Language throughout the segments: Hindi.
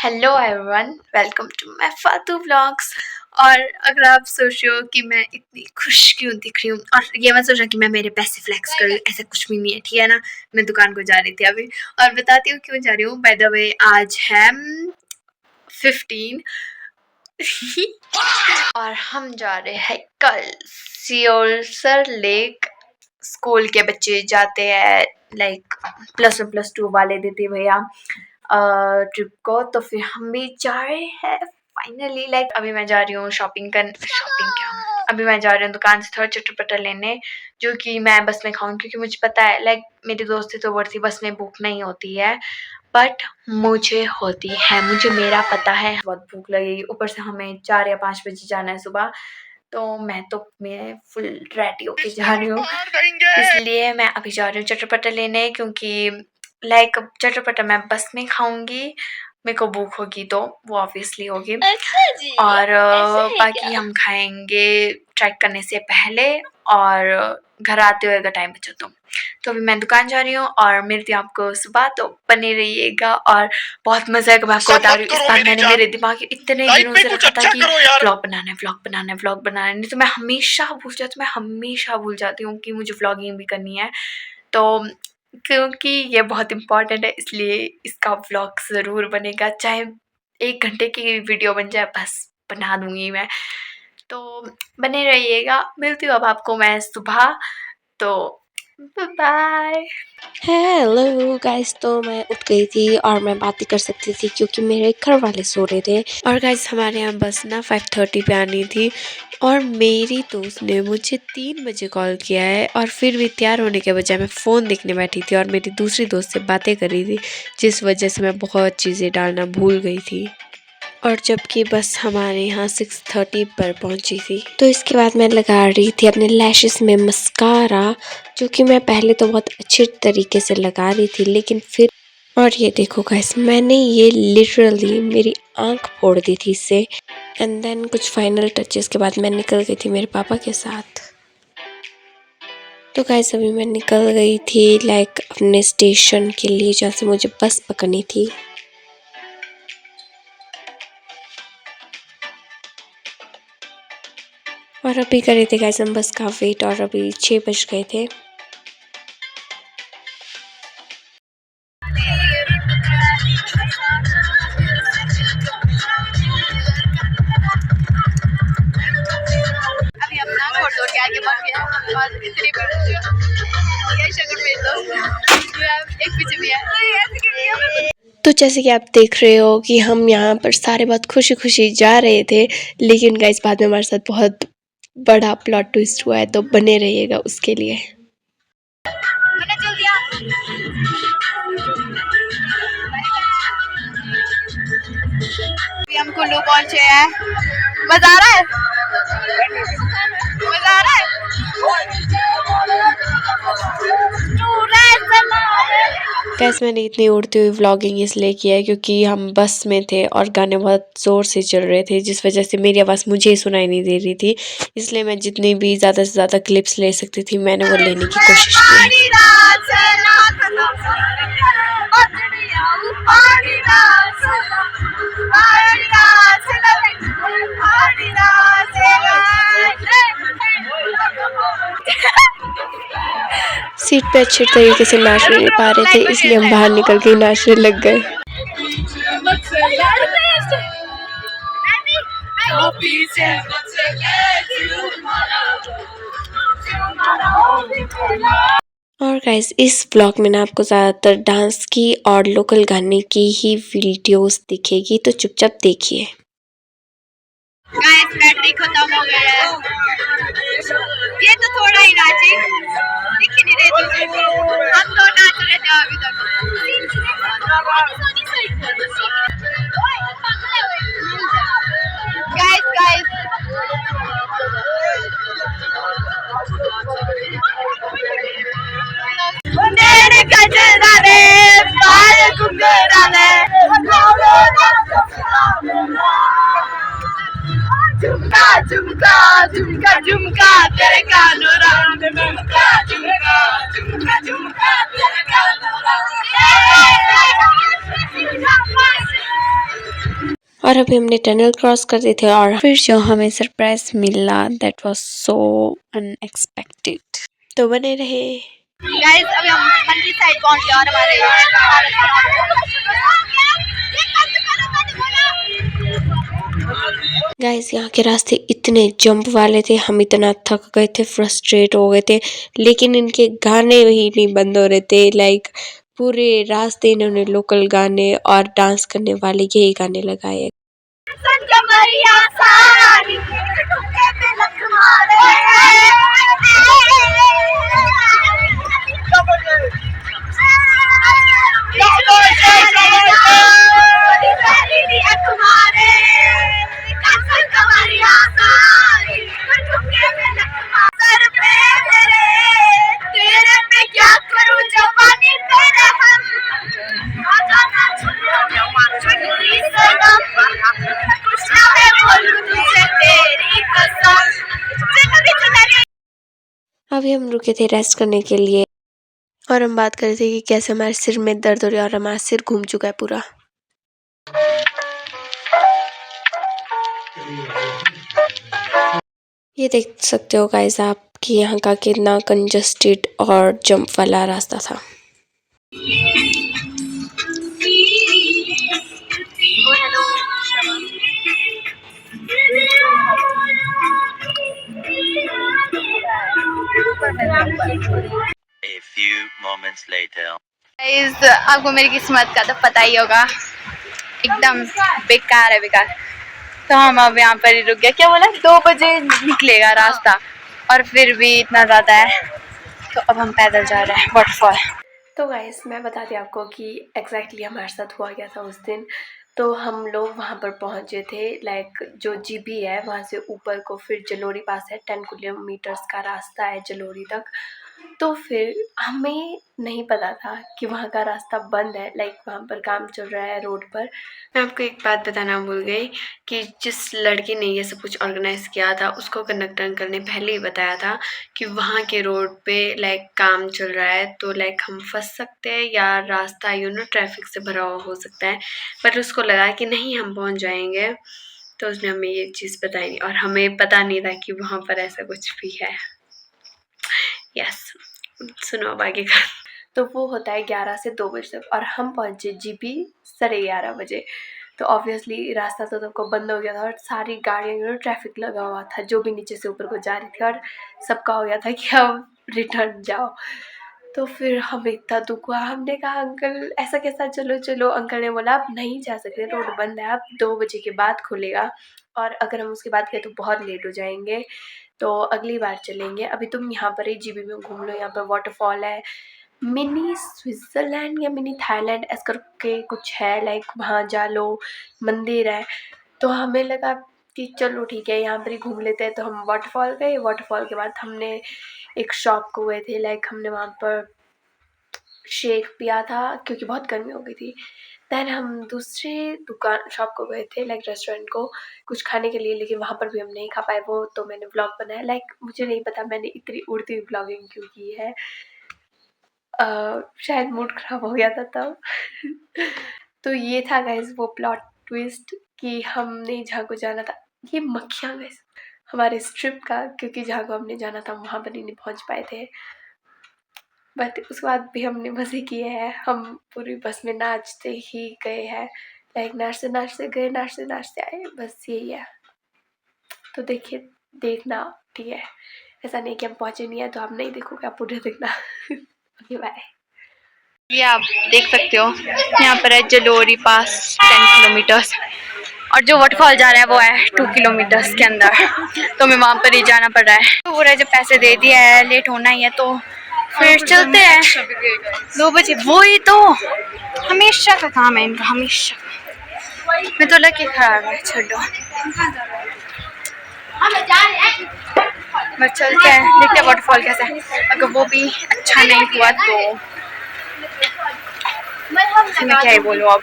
Hello everyone, welcome to my Fatu vlogs. और अगर आप सोच रहे हो कि मैं इतनी खुश क्यों दिख रही हूँ और ये मत सोचना कि मैं मेरे पैसे फ्लैक्स कर रही हूँ, ऐसा कुछ भी नहीं है, ठीक है ना। मैं दुकान को जा रही थी अभी और बताती हूँ क्यों जा रही हूँ। बाय द वे आज है 15 और हम जा रहे हैं कल सियोलसर लेक। स्कूल के बच्चे जाते हैं, लाइक +1 +2 वाले देते भैया ट्रिप को, तो फिर हम भी जा रहे हैं फाइनली। लाइक अभी मैं जा रही हूँ शॉपिंग क्या, अभी मैं जा रही हूँ दुकान से थोड़ा चटपटा लेने, जो कि मैं बस में खाऊँ, क्योंकि मुझे पता है लाइक मेरी दोस्ती तो बढ़ती बस में भूख नहीं होती है, बट मुझे होती है, मुझे मेरा पता है। बहुत भूख लगेगी, ऊपर से हमें 4 या 5 बजे जाना है सुबह, तो मैं फुल रेडी होके जा रही हूँ। इसलिए मैं अभी जा रही हूँ चटपटा लेने, क्योंकि लाइक चटपटा मैं बस में खाऊंगी, मेरे को भूख होगी तो वो ऑब्वियसली होगी। और बाकी हम खाएंगे ट्रैक करने से पहले और घर आते हुए अगर टाइम बचा तो अभी मैं दुकान जा रही हूँ और मिलती हूँ आपको सुबह, तो बने रहिएगा और बहुत मजा आएगा। मैं आपको बता रही हूँ, इस बार मैंने मेरे दिमाग में इतने दिनों से रखा था कि व्लॉग बनाना है, नहीं तो मैं हमेशा भूल जाती हूँ कि मुझे व्लॉगिंग भी करनी है। तो क्योंकि ये बहुत इम्पोर्टेंट है, इसलिए इसका व्लॉग ज़रूर बनेगा, चाहे 1 घंटे की वीडियो बन जाए, बस बना दूंगी मैं। तो बने रहिएगा, मिलती हूँ अब आपको मैं सुबह, तो बाय। हेलो गाइस, तो मैं उठ गई थी और मैं बातें कर सकती थी क्योंकि मेरे घर वाले सो रहे थे। और गाइस हमारे यहाँ बस ना 5:30 पे आनी थी और मेरी दोस्त ने मुझे 3 बजे कॉल किया है और फिर भी तैयार होने के बजाय मैं फ़ोन देखने बैठी थी और मेरी दूसरी दोस्त से बातें कर रही थी, जिस वजह से मैं बहुत चीज़ें डालना भूल गई थी। और जबकि बस हमारे यहाँ 6:30 पर पहुँची थी, तो इसके बाद मैं लगा रही थी अपने लैशेस में मस्कारा, जो कि मैं पहले तो बहुत अच्छे तरीके से लगा रही थी, लेकिन फिर और ये देखो गाइस, मैंने ये लिटरली मेरी आंख फोड़ दी थी इससे। एंड देन कुछ फाइनल टचेस के बाद मैं निकल गई थी मेरे पापा के साथ। तो गाइस अभी मैं निकल गई थी लाइक अपने स्टेशन के लिए, जहाँ से मुझे बस पकड़नी थी। और अभी कर रहे थे गाइस हम बस का वेट, और अभी 6 बज गए थे। अभी अपना छोड़ दो के आगे बढ़ गया और इतनी ये शक्ल में तो एक पीछे भी है। तो जैसे कि आप देख रहे हो कि हम यहाँ पर सारे बहुत खुशी खुशी जा रहे थे, लेकिन गाइस बाद में हमारे साथ बहुत बड़ा प्लॉट ट्विस्ट हुआ है, तो बने रहिएगा उसके लिए। हम कुल्लू पहुंचे हैं, मजा आ रहा है, मजा आ रहा है। गाइस मैंने इतनी उड़ती हुई व्लॉगिंग इसलिए किया है क्योंकि हम बस में थे और गाने बहुत ज़ोर से चल रहे थे, जिस वजह से मेरी आवाज़ मुझे ही सुनाई नहीं दे रही थी। इसलिए मैं जितनी भी ज़्यादा से ज़्यादा क्लिप्स ले सकती थी मैंने वो लेने की कोशिश की। सीट पे अच्छे तरीके से नाच नहीं पा रहे थे, इसलिए हम बाहर निकल के नाचने लग गए। और गाइस इस ब्लॉग में ना आपको ज़्यादातर डांस की और लोकल गाने की ही वीडियोस दिखेगी, तो चुपचाप देखिए। गाइस बैटरी खत्म हो गया है, ये तो थोड़ा ही नाचे, दिख ही नहीं रहे तुझे, हम तो नाच रहे थे अभी तक। गाइस मेरे गजरा रे बाल घुंघरा रे झुमका झुमका झुमका झुमका तेरे कानों रात में झुमका झुमका झुमका झुमका तेरे कानों रात में। और अभी हमने टनल क्रॉस कर दिए थे और फिर जो हमें सरप्राइज मिला दैट वाज सो अनएक्सपेक्टेड। तो बने रहे। गाइस अभी हम मंडी साइड पहुंच गए और हमारे गाइस यहाँ के रास्ते इतने जंप वाले थे, हम इतना थक गए थे, फ्रस्ट्रेट हो गए थे, लेकिन इनके गाने ही नहीं बंद हो रहे थे। लाइक पूरे रास्ते इन्होंने लोकल गाने और डांस करने वाले यही गाने लगाए। अभी हम रुके थे रेस्ट करने के लिए और हम बात कर रहे थे कि कैसे हमारे सिर में दर्द हो रहा है और हमारा सिर घूम चुका है पूरा। ये देख सकते हो गाइस आप कि यहाँ का कितना कंजस्टेड और जंप वाला रास्ता था। A few moments later. Guys आपको मेरी किस्मत का तो पता ही होगा, एकदम बेकार है बेकार। तो हम अब यहाँ पर ही रुक गए। क्या बोला 2 बजे निकलेगा रास्ता और फिर भी इतना ज़्यादा है, तो अब हम पैदल जा रहे हैं वाटरफॉल। तो गाइस मैं बताती आपको कि एग्जैक्टली हमारे साथ हुआ क्या था उस दिन। तो हम लोग वहाँ पर पहुँचे थे, लाइक जो जीबी है वहाँ से ऊपर को फिर जलोरी पास है, 10 किलोमीटर्स का रास्ता है जलोरी तक। तो फिर हमें नहीं पता था कि वहाँ का रास्ता बंद है, लाइक वहाँ पर काम चल रहा है रोड पर। मैं आपको एक बात बताना भूल गई कि जिस लड़के ने ये सब कुछ ऑर्गेनाइज किया था उसको कंडक्टर अंकल ने पहले ही बताया था कि वहाँ के रोड पे लाइक काम चल रहा है, तो लाइक हम फंस सकते हैं या रास्ता ट्रैफिक से भरा हुआ हो सकता है। बट उसको लगा कि नहीं हम पहुँच जाएंगे, तो उसने हमें ये चीज़ बताई और हमें पता नहीं था कि वहाँ पर ऐसा कुछ भी है। यस सुनो अब आगे का। तो वो होता है 11 से 2 बजे तक और हम पहुँचे जीबी 11:30 बजे। तो ऑब्वियसली रास्ता तो सबको बंद हो गया था और सारी गाड़ियों ट्रैफिक लगा हुआ था जो भी नीचे से ऊपर को जा रही थी और सबका हो गया था कि अब रिटर्न जाओ। तो फिर हमें इतना दुख हुआ, हमने कहा अंकल ऐसा कैसा, चलो चलो। अंकल ने बोला आप नहीं जा सकते, रोड बंद है, आप 2 बजे के बाद खुलेगा और अगर हम उसके बाद गए तो बहुत लेट हो जाएंगे, तो अगली बार चलेंगे। अभी तुम यहाँ पर ही जीबी में घूम लो, यहाँ पर वाटरफॉल है, मिनी स्विट्ज़रलैंड या मिनी थाईलैंड ऐसा करके कुछ है, लाइक वहाँ जा लो, मंदिर है। तो हमें लगा कि चलो ठीक है यहाँ पर ही घूम लेते हैं, तो हम वाटरफॉल गए। वाटरफॉल के बाद हमने एक शॉप को गए थे, लाइक हमने वहाँ पर शेक पिया था क्योंकि बहुत गर्मी हो गई थी। दैन हम दूसरे दुकान शॉप को गए थे, लाइक रेस्टोरेंट को कुछ खाने के लिए, लेकिन वहाँ पर भी हम नहीं खा पाए वो, तो मैंने व्लॉग बनाया। लाइक मुझे नहीं पता मैंने इतनी उड़ती हुई व्लॉगिंग क्यों की है, शायद मूड ख़राब हो गया था तब। तो ये था गाइस वो प्लॉट ट्विस्ट कि हमने जहाँ को जाना था, ये मक्खियाँ गाइस हमारे इस ट्रिप का, क्योंकि जहाँ को हमने जाना था वहाँ पर ही नहीं पहुँच पाए थे। बट उसके बाद भी हमने मज़े किए हैं, हम पूरी बस में नाचते ही गए हैं, लाइक नाचते नाचते गए, नाचते नाचते आए, बस यही है। तो देखिए देखना ठीक है, ऐसा नहीं कि हम पहुँचे नहीं है तो आप नहीं देखोगे, आप पूरे देखना। Okay bye. ये आप देख सकते हो यहाँ पर है जलोरी पास 10 किलोमीटर्स और जो वाटरफॉल जा रहा है वो है 2 किलोमीटर्स के अंदर, तो हमें वहाँ पर ही जाना पड़ रहा है। तो वो जब पैसे दे दिए है, लेट होना ही है, तो फिर चलते हैं 2 बजे। वो ही तो हमेशा का काम है इनका, हमेशा। मैं तो लग के खराब है, छोड़ो बस चलते हैं, देखते हैं वाटरफॉल कैसा है। अगर वो भी अच्छा नहीं हुआ तो मैं क्या ही बोलूँ अब।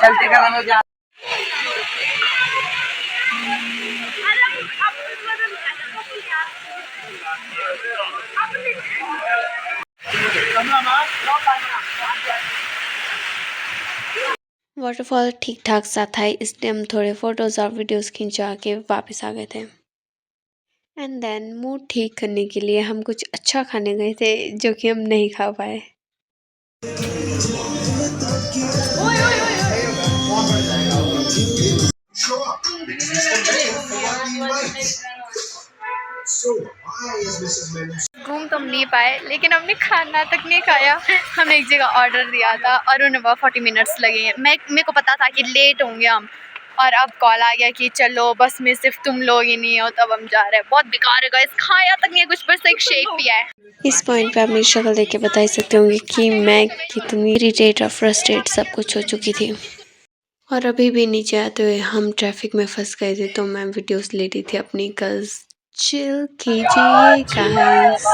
चलते का वाटरफॉल ठीक ठाक सा था, इसलिए हम थोड़े फोटोज़ और वीडियोस खिंचवा के वापस आ गए थे। एंड देन मूड ठीक करने के लिए हम कुछ अच्छा खाने गए थे, जो कि हम नहीं खा पाए। घूम तो हम नहीं पाए, लेकिन हमने खाना तक नहीं खाया। हमने एक जगह ऑर्डर दिया था और उन्हें वहाँ 40 मिनट्स लगे हैं। मेरे को पता था कि लेट होंगे हम, और अब कॉल आ गया कि चलो बस में सिर्फ तुम लोग ही नहीं हो, तब हम जा रहे हैं। बहुत बेकार है गाइस, खाया तक नहीं कुछ, बस एक शेक पिया है। इस पॉइंट पे आप मेरी शक्ल देख के बता ही सकते होंगे कि मैं कितनी इरिटेट और फ्रस्ट्रेट सब कुछ हो चुकी थी। और अभी भी नीचे आते हुए हम ट्रैफिक में फंस गए थे, तो मैं वीडियोस ले रही थी अपनी। कज़ चिल कीजिए guys.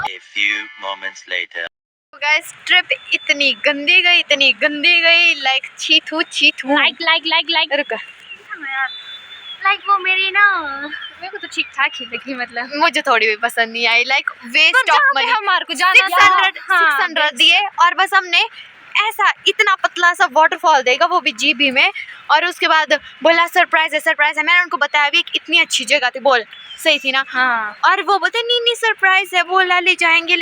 A few moments later. Guys trip इतनी गंदी गई, लाइक छीथू लाइक रुक, लाइक वो मेरे को तो ठीक ठाक ही लगी, मतलब मुझे थोड़ी भी पसंद नहीं आई। Like waste of money. हमारे को जाना 600 दिए और बस हमने ऐसा इतना पतला सा वाटरफॉल देखा, वो भी जीबी में, और उसके बाद बोला सरप्राइज है। मैंने उनको बताया भी कि इतनी अच्छी जगह थी, बोल सही थी ना। हाँ, और वो बोलते नहीं सरप्राइज है, बोला ले जाएंगे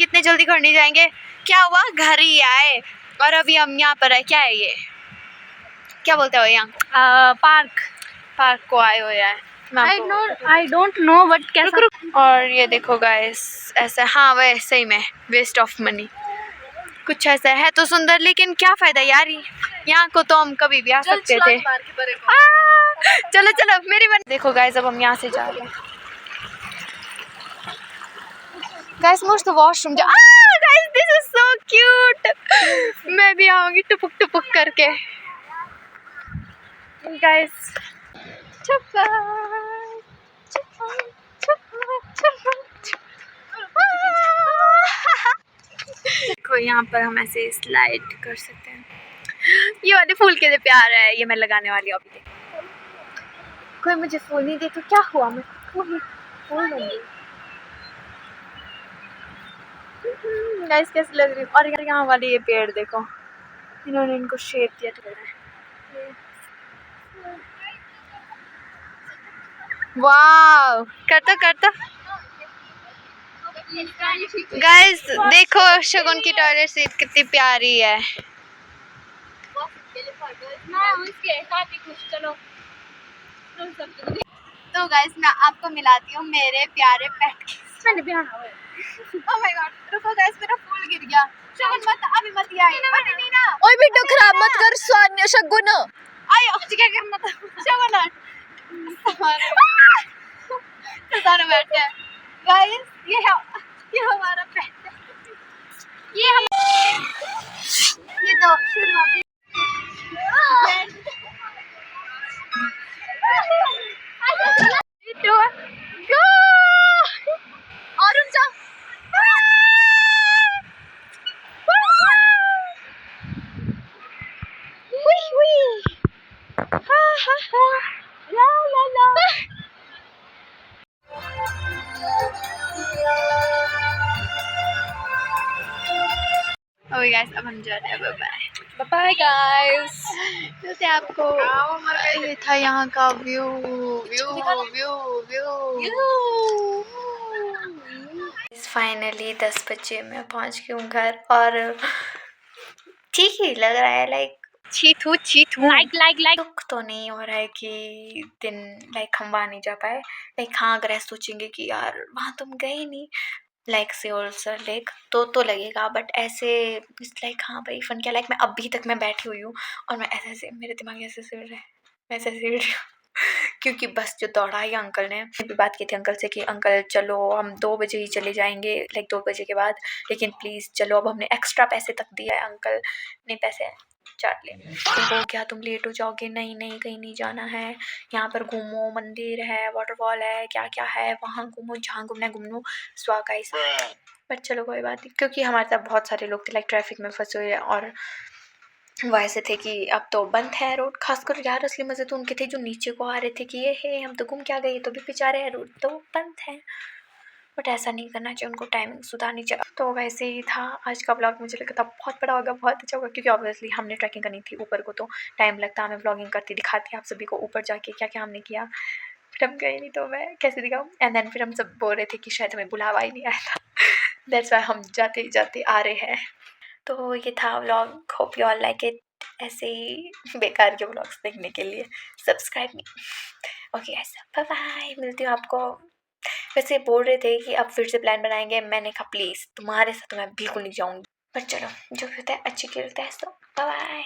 इतने जल्दी घर नहीं जाएंगे। क्या हुआ, घर ही आए और अभी हम यहाँ पर है। क्या है ये, क्या बोलते हो यहाँ, पार्क को आए हो यार। आई डोंट नो बट कैसा। और ये देखो गाइस, ऐसा, हाँ वह सही में वेस्ट ऑफ मनी। कुछ ऐसा है तो सुंदर, लेकिन क्या फायदा यार, यहाँ को तो हम कभी भी आ सकते थे। चलो मेरी बन। देखो गाइस, अब हम यहाँ से जा रहे हैं। गाइस मुझे तो वॉशरूम जा। Guys this is so cute. मैं भी आऊंगी टुपुक करके। गाइस देखो, यहाँ पर हम ऐसे स्लाइड कर सकते हैं। ये वाले फूल के लिए प्यार है, ये मैं लगाने वाली हूँ अभी। कोई मुझे फूल नहीं दे तो क्या हुआ, मैं फूल लूंगी। गाइस कैसी लग रही है। और यहाँ वाले ये पेड़ देखो, इन्होंने इनको शेप दिया तो है। वाव, करता गाइस देखो, शगुन की टॉयलेट सीट कितनी प्यारी है। तो गाइस मैं आपको मिलाती हूँ मेरे प्यारे पेट के। ओह माय गॉड, रुको गाइस, मेरा फूल गिर गया। शगुन अभी मत आई ना। ओए वीडियो खराब मत कर सोनिया। शगुन आयो क्या करना था। शगुन सारा बैठा है। गाइस ये हमारा पेट है। ये तो शुरुआती और ऊंचा। ओके गाइस, अब हम जा रहे हैं। Bye guys. जैसे आपको ये था यहाँ का व्यू। फाइनली 10 बजे मैं पहुँच गई हूँ घर, और ठीक ही लग रहा है। लाइक छीथू लाइक दुख तो नहीं हो रहा है कि दिन लाइक हम वहाँ नहीं जा पाए। लाइक हाँ, अगर ऐसा सोचेंगे कि यार वहाँ तुम गए ही नहीं, लाइक सियोल लेक, तो लगेगा। बट ऐसे लाइक हाँ भाई फन किया। लाइक मैं अभी तक मैं बैठी हुई हूँ और मैं ऐसे मेरे दिमाग ऐसे रहा है, मैं ऐसे रही हूँ। क्योंकि बस जो दौड़ाई अंकल ने। मैं भी बात की थी अंकल से कि अंकल चलो हम 2 बजे ही चले जाएंगे, लाइक 2 बजे के बाद, लेकिन प्लीज़ चलो। अब हमने एक्स्ट्रा पैसे तक दिया है, अंकल ने पैसे चाट लिए। तो हो गया तुम लेट हो जाओगे, नहीं नहीं कहीं नहीं जाना है, यहाँ पर घूमो, मंदिर है, वाटरफॉल है, क्या क्या है, वहाँ घूमो, जहाँ घूमना है घूम लो। सो गाइस, बट चलो कोई बात नहीं, क्योंकि हमारे साथ बहुत सारे लोग थे लाइक ट्रैफिक में फंसे हुए, और वो ऐसे थे कि अब तो बंद है रोड। खासकर यार असली मज़े तो उनके थे जो नीचे को आ रहे थे कि ये है हम तो घूम के आ गए, तो भी बेचारे हैं, रोड तो बंद है। बट ऐसा नहीं करना चाहिए, उनको टाइमिंग सुधारनी चाहिए। तो वैसे ही था आज का ब्लॉग। मुझे लगा था बहुत बड़ा होगा, बहुत अच्छा होगा, क्योंकि ऑब्वियसली हमने ट्रैकिंग करनी थी ऊपर को, तो टाइम लगता, हमें ब्लॉगिंग करती दिखाती आप सभी को ऊपर जाके क्या क्या हमने किया। फिर हम गए नहीं तो मैं कैसे दिखाऊँ। एंड देन फिर हम सब बोल रहे थे कि शायद हमें बुलावा ही नहीं आया था। दैट्स वाई हम जाते जाते आ रहे हैं। तो ये था vlog, hope you all like it. ऐसे ही बेकार के व्लॉग्स देखने के लिए subscribe me. Okay guys, bye bye, मिलती हूँ आपको। वैसे बोल रहे थे कि अब फिर से प्लान बनाएंगे, मैंने कहा प्लीज़ तुम्हारे साथ तो मैं बिल्कुल नहीं जाऊँगी, पर चलो जो भी होता है अच्छे के लिए होता है। तो बाय बाय।